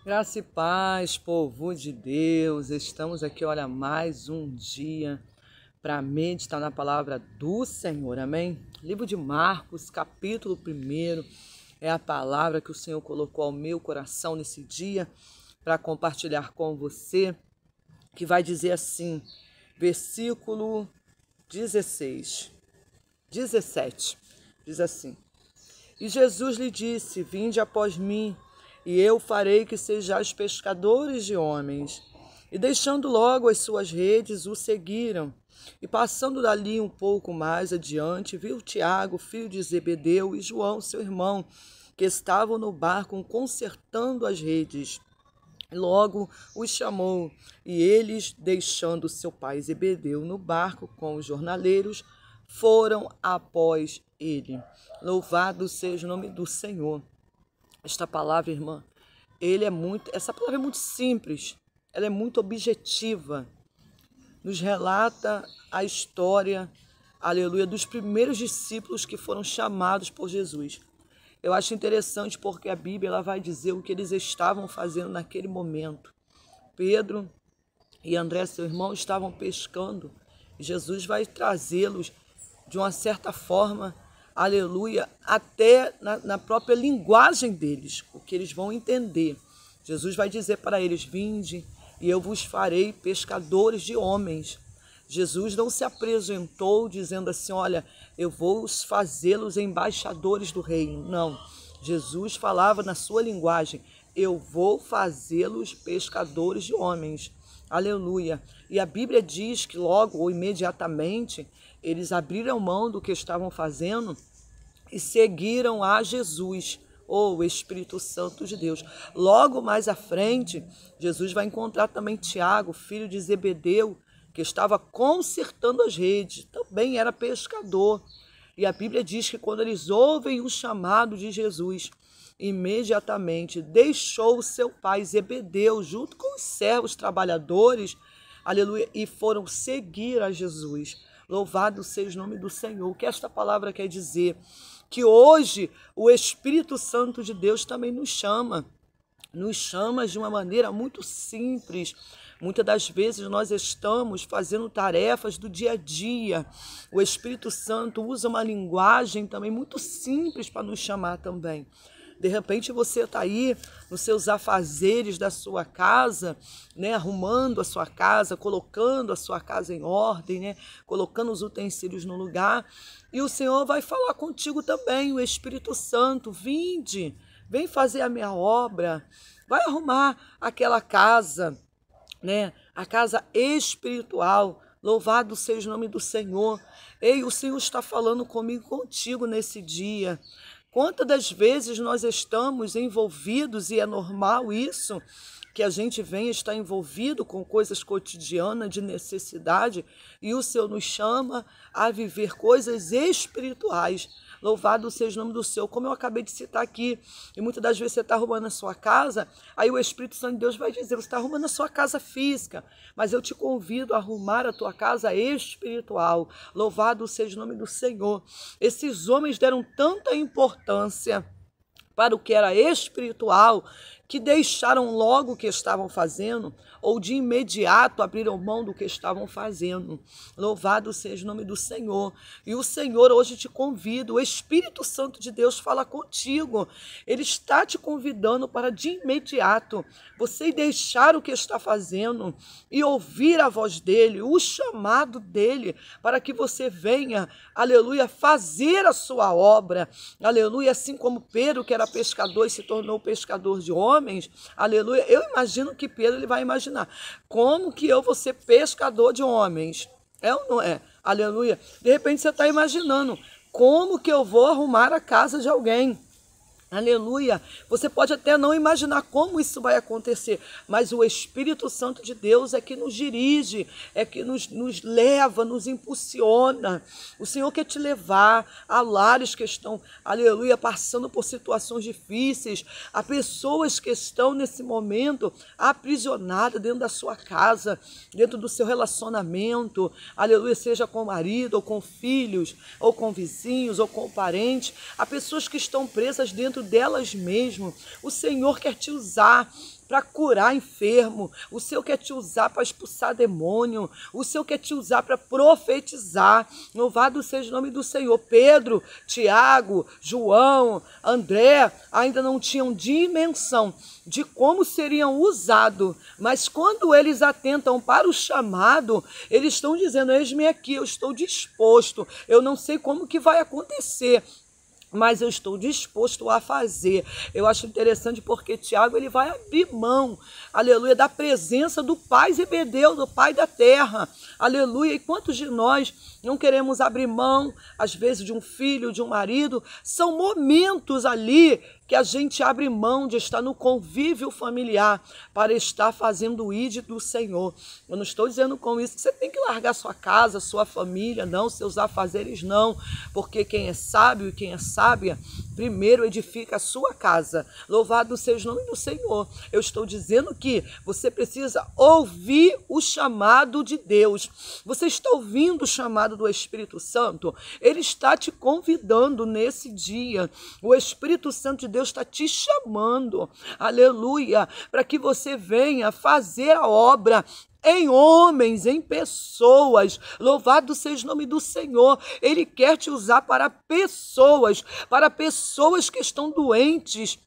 Graça e paz, povo de Deus. Estamos aqui, olha, mais um dia para meditar na palavra do Senhor, amém? Livro de Marcos, capítulo 1, é a palavra que o Senhor colocou ao meu coração nesse dia para compartilhar com você, que vai dizer assim, versículo 17, diz assim: E Jesus lhe disse: Vinde após mim, e eu farei que sejais pescadores de homens. E deixando logo as suas redes, o seguiram. E passando dali um pouco mais adiante, viu Tiago, filho de Zebedeu, e João, seu irmão, que estavam no barco consertando as redes. Logo os chamou, e eles, deixando seu pai Zebedeu no barco com os jornaleiros, foram após ele. Louvado seja o nome do Senhor. Esta palavra, irmã, essa palavra é muito simples, ela é muito objetiva. Nos relata a história, aleluia, dos primeiros discípulos que foram chamados por Jesus. Eu acho interessante porque a Bíblia ela vai dizer o que eles estavam fazendo naquele momento. Pedro e André, seu irmão, estavam pescando. E Jesus vai trazê-los de uma certa forma, aleluia, até na própria linguagem deles, o que eles vão entender. Jesus vai dizer para eles: Vinde e eu vos farei pescadores de homens. Jesus não se apresentou dizendo assim: olha, eu vou fazê-los embaixadores do reino. Não, Jesus falava na sua linguagem: eu vou fazê-los pescadores de homens. Aleluia. E a Bíblia diz que logo ou imediatamente eles abriram mão do que estavam fazendo e seguiram a Jesus, o Espírito Santo de Deus. Logo mais à frente, Jesus vai encontrar também Tiago, filho de Zebedeu, que estava consertando as redes, também era pescador. E a Bíblia diz que quando eles ouvem o chamado de Jesus, imediatamente deixou seu pai Zebedeu junto com os servos trabalhadores, aleluia, e foram seguir a Jesus. Louvado seja o nome do Senhor. O que esta palavra quer dizer? Que hoje o Espírito Santo de Deus também nos chama de uma maneira muito simples. Muitas das vezes nós estamos fazendo tarefas do dia a dia. O Espírito Santo usa uma linguagem também muito simples para nos chamar também. De repente você está aí nos seus afazeres da sua casa, né, arrumando a sua casa, colocando a sua casa em ordem, né, colocando os utensílios no lugar. E o Senhor vai falar contigo também, o Espírito Santo: Vinde, vem fazer a minha obra, vai arrumar aquela casa, né, a casa espiritual. Louvado seja o nome do Senhor. Ei, o Senhor está falando comigo, contigo nesse dia. Quantas das vezes nós estamos envolvidos, e é normal isso, que a gente venha estar envolvido com coisas cotidianas de necessidade, e o Senhor nos chama a viver coisas espirituais. Louvado seja o nome do Senhor, como eu acabei de citar aqui. E muitas das vezes você está arrumando a sua casa, aí o Espírito Santo de Deus vai dizer: você está arrumando a sua casa física, mas eu te convido a arrumar a tua casa espiritual. Louvado seja o nome do Senhor. Esses homens deram tanta importância para o que era espiritual, que deixaram logo o que estavam fazendo, ou de imediato abriram mão do que estavam fazendo. Louvado seja o nome do Senhor. E o Senhor hoje te convida, o Espírito Santo de Deus fala contigo. Ele está te convidando para de imediato você deixar o que está fazendo e ouvir a voz dele, o chamado dele, para que você venha, aleluia, fazer a sua obra. Aleluia, assim como Pedro, que era pescador e se tornou pescador de homens, aleluia. Eu imagino que Pedro ele vai imaginar: como que eu vou ser pescador de homens? É ou não é? Aleluia. De repente você está imaginando: como que eu vou arrumar a casa de alguém? Aleluia. Você pode até não imaginar como isso vai acontecer, mas o Espírito Santo de Deus é que nos dirige, é que nos leva, nos impulsiona. O Senhor quer te levar a lares que estão, aleluia, passando por situações difíceis, a pessoas que estão nesse momento aprisionadas dentro da sua casa, dentro do seu relacionamento, aleluia, seja com o marido, ou com filhos, ou com vizinhos, ou com parentes. Há pessoas que estão presas dentro dentro delas mesmo. O Senhor quer te usar para curar enfermo, o Senhor quer te usar para expulsar demônio, o Senhor quer te usar para profetizar. Louvado seja o nome do Senhor. Pedro, Tiago, João, André ainda não tinham dimensão de como seriam usados, mas quando eles atentam para o chamado, eles estão dizendo: eis-me aqui, eu estou disposto, eu não sei como que vai acontecer, mas eu estou disposto a fazer. Eu acho interessante porque Tiago, ele vai abrir mão, aleluia, da presença do Pai Zebedeu, do Pai da terra, aleluia. E quantos de nós não queremos abrir mão, às vezes, de um filho, de um marido? São momentos ali que a gente abre mão de estar no convívio familiar para estar fazendo o ID do Senhor. Eu não estou dizendo com isso que você tem que largar sua casa, sua família, não, seus afazeres, não, porque quem é sábio e quem é sábia, primeiro edifica a sua casa. Louvado seja o nome do Senhor. Eu estou dizendo que você precisa ouvir o chamado de Deus. Você está ouvindo o chamado do Espírito Santo? Ele está te convidando nesse dia. O Espírito Santo de Deus está te chamando, aleluia, para que você venha fazer a obra em homens, em pessoas. Louvado seja o nome do Senhor. Ele quer te usar para pessoas que estão doentes,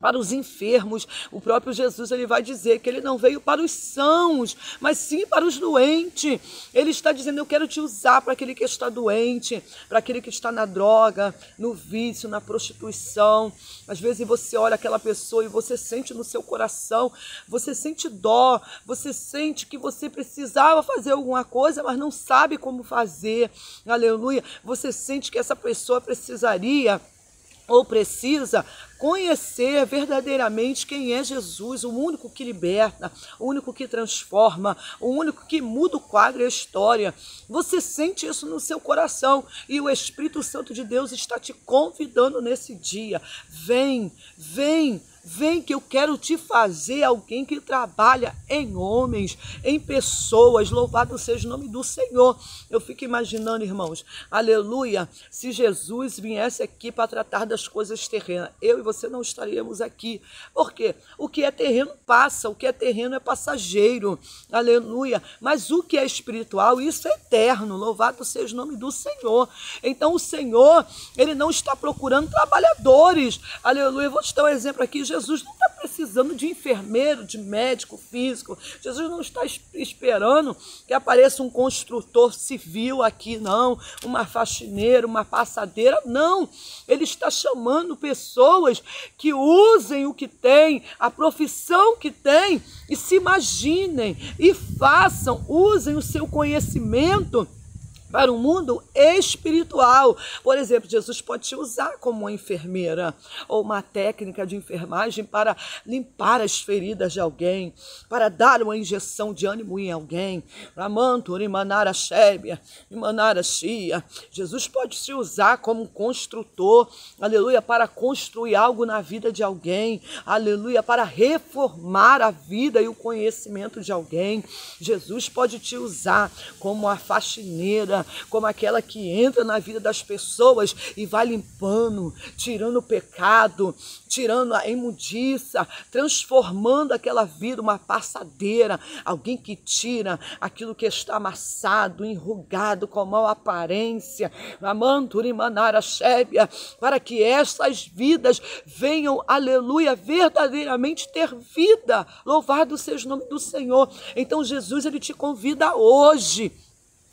para os enfermos. O próprio Jesus, ele vai dizer que ele não veio para os sãos, mas sim para os doentes. Ele está dizendo: eu quero te usar para aquele que está doente, para aquele que está na droga, no vício, na prostituição. Às vezes você olha aquela pessoa e você sente no seu coração, você sente dó, você sente que você precisava fazer alguma coisa, mas não sabe como fazer. Aleluia. Você sente que essa pessoa precisaria ou precisa conhecer verdadeiramente quem é Jesus, o único que liberta, o único que transforma, o único que muda o quadro e a história. Você sente isso no seu coração e o Espírito Santo de Deus está te convidando nesse dia. Vem, vem, vem, que eu quero te fazer alguém que trabalha em homens, em pessoas. Louvado seja o nome do Senhor. Eu fico imaginando, irmãos, aleluia, se Jesus viesse aqui para tratar das coisas terrenas, eu e você não estaríamos aqui. Por quê? O que é terreno passa, o que é terreno é passageiro, aleluia. Mas o que é espiritual, isso é eterno. Louvado seja o nome do Senhor. Então o Senhor, ele não está procurando trabalhadores, aleluia. Eu vou te dar um exemplo aqui. Jesus não está precisando de enfermeiro, de médico físico. Jesus não está esperando que apareça um construtor civil aqui, não. Uma faxineira, uma passadeira, não. Ele está chamando pessoas que usem o que têm, a profissão que têm, e se imaginem e façam, usem o seu conhecimento para o mundo espiritual. Por exemplo, Jesus pode te usar como uma enfermeira ou uma técnica de enfermagem para limpar as feridas de alguém, para dar uma injeção de ânimo em alguém. Jesus pode te usar como um construtor, aleluia, para construir algo na vida de alguém, aleluia, para reformar a vida e o conhecimento de alguém. Jesus pode te usar como uma faxineira, como aquela que entra na vida das pessoas e vai limpando, tirando o pecado, tirando a imundiça, transformando aquela vida uma passadeira, alguém que tira aquilo que está amassado, enrugado, com mau aparência, para que essas vidas venham, aleluia, verdadeiramente ter vida. Louvado seja o nome do Senhor. Então Jesus, ele te convida hoje,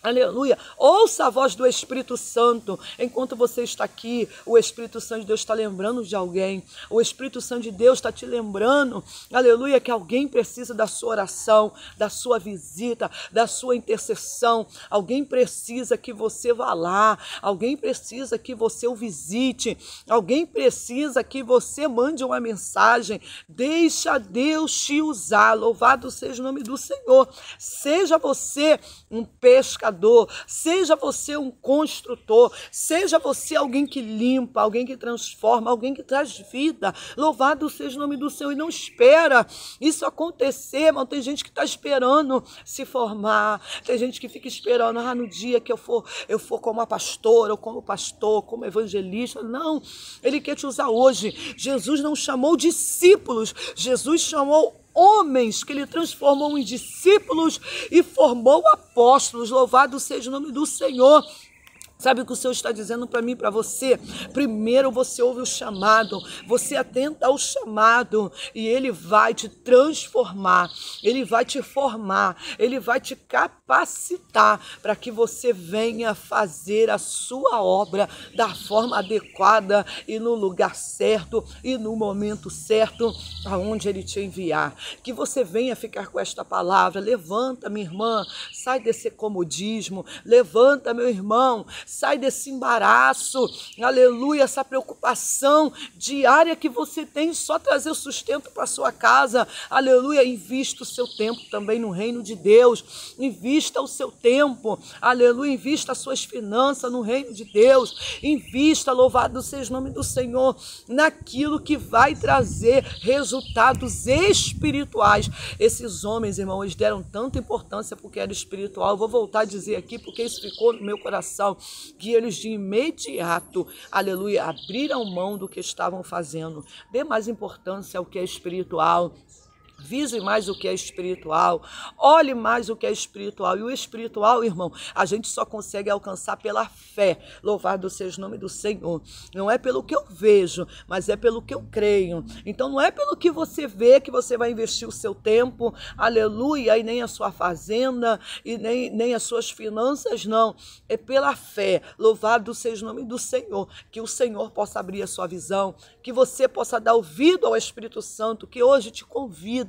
aleluia, ouça a voz do Espírito Santo. Enquanto você está aqui, o Espírito Santo de Deus está lembrando de alguém. O Espírito Santo de Deus está te lembrando, aleluia, que alguém precisa da sua oração, da sua visita, da sua intercessão. Alguém precisa que você vá lá. Alguém precisa que você o visite. Alguém precisa que você mande uma mensagem. Deixa Deus te usar. Louvado seja o nome do Senhor. Seja você um pescador edificador, seja você um construtor, seja você alguém que limpa, alguém que transforma, alguém que traz vida. Louvado seja o nome do Senhor. E não espera isso acontecer, mas tem gente que está esperando se formar, tem gente que fica esperando, no dia que eu for como a pastora, ou como pastor, como evangelista. Não, ele quer te usar hoje. Jesus não chamou discípulos, Jesus chamou homens que ele transformou em discípulos e formou apóstolos. Louvado seja o nome do Senhor. Sabe o que o Senhor está dizendo para mim e para você? Primeiro você ouve o chamado, você atenta ao chamado e ele vai te transformar, ele vai te formar, ele vai te capacitar para que você venha fazer a sua obra da forma adequada e no lugar certo e no momento certo aonde ele te enviar. Que você venha ficar com esta palavra. Levanta, minha irmã, sai desse comodismo, levanta, meu irmão, sai desse embaraço, aleluia, essa preocupação diária que você tem só trazer o sustento para sua casa, aleluia. Invista o seu tempo também no reino de Deus, invista o seu tempo, aleluia, invista as suas finanças no reino de Deus, invista, louvado seja o nome do Senhor, naquilo que vai trazer resultados espirituais. Esses homens, irmão, eles deram tanta importância porque era espiritual. Eu vou voltar a dizer aqui porque isso ficou no meu coração, que eles de imediato, aleluia, abriram mão do que estavam fazendo. Dê mais importância ao que é espiritual. Vise mais o que é espiritual, olhe mais o que é espiritual. E o espiritual, irmão, a gente só consegue alcançar pela fé. Louvado seja o nome do Senhor. Não é pelo que eu vejo, mas é pelo que eu creio. Então não é pelo que você vê que você vai investir o seu tempo, aleluia, e nem a sua fazenda, e nem as suas finanças, não. É pela fé. Louvado seja o nome do Senhor. Que o Senhor possa abrir a sua visão, que você possa dar ouvido ao Espírito Santo, que hoje te convida,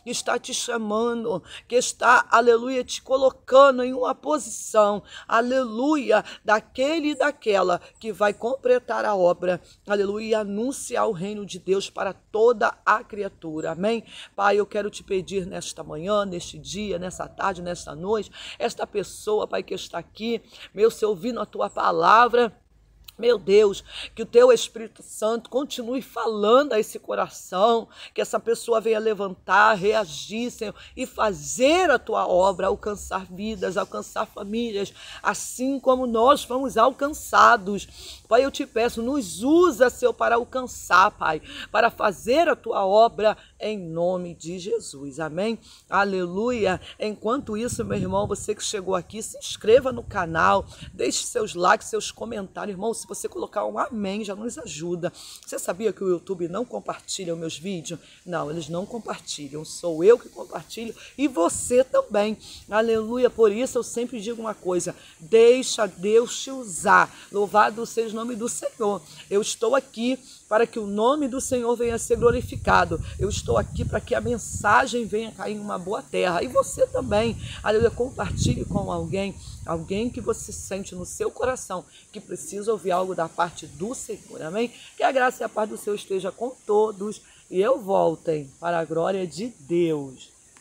está te chamando, que está, aleluia, te colocando em uma posição, aleluia, daquele e daquela que vai completar a obra, aleluia, e anunciar o reino de Deus para toda a criatura, amém? Pai, eu quero te pedir nesta manhã, neste dia, nessa tarde, nesta noite, esta pessoa, Pai, que está aqui, meu Senhor, ouvindo a tua palavra, meu Deus, que o teu Espírito Santo continue falando a esse coração, que essa pessoa venha levantar, reagir, Senhor, e fazer a tua obra, alcançar vidas, alcançar famílias, assim como nós fomos alcançados. Pai, eu te peço, nos usa, Senhor, para alcançar, Pai, para fazer a tua obra em nome de Jesus, amém? Aleluia. Enquanto isso, meu irmão, você que chegou aqui, se inscreva no canal, deixe seus likes, seus comentários, irmão. Se você colocar um amém, já nos ajuda. Você sabia que o YouTube não compartilha os meus vídeos? Não, eles não compartilham. Sou eu que compartilho e você também. Aleluia. Por isso eu sempre digo uma coisa: deixa Deus te usar. Louvado seja o nome do Senhor. Eu estou aqui para que o nome do Senhor venha a ser glorificado. Eu estou aqui para que a mensagem venha cair em uma boa terra. E você também, aleluia, compartilhe com alguém que você sente no seu coração que precisa ouvir algo da parte do Senhor, amém? Que a graça e a paz do Senhor esteja com todos e eu voltem para a glória de Deus.